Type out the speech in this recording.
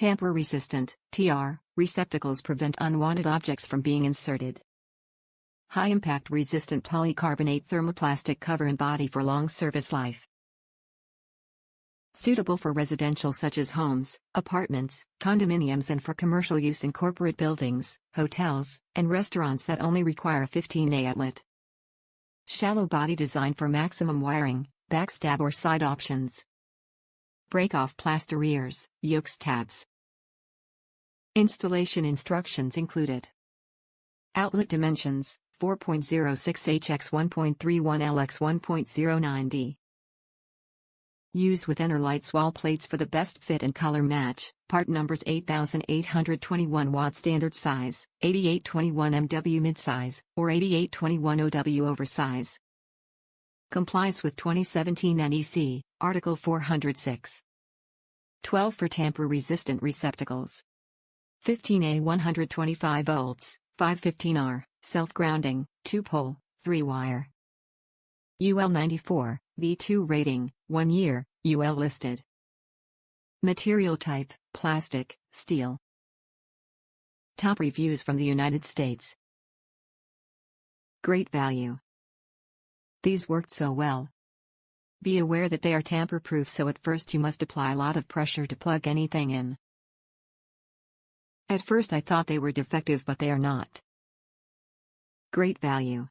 Tamper-resistant, TR, receptacles prevent unwanted objects from being inserted. High-impact resistant polycarbonate thermoplastic cover and body for long service life. Suitable for residential such as homes, apartments, condominiums, and for commercial use in corporate buildings, hotels, and restaurants that only require a 15A outlet. Shallow body design for maximum wiring, backstab or side options. Break-off plaster rears, yokes tabs. Installation instructions included. Outlet dimensions, 4.06 x 1.31 L x 1.09 D. Use with ENERLITES wall plates for the best fit and color match. Part numbers 8821 watt standard size, 8821 MW midsize, or 8821 OW oversize. Complies with 2017 NEC, Article 406. 12 for tamper-resistant receptacles. 15A 125 volts, 515R, self-grounding, 2-pole, 3-wire. UL 94, V2 rating, 1 year, UL listed. Material type, plastic, steel. Top reviews from the United States. Great value. These worked so well. Be aware that they are tamper-proof, so at first you must apply a lot of pressure to plug anything in. At first I thought they were defective, but they are not. Great value.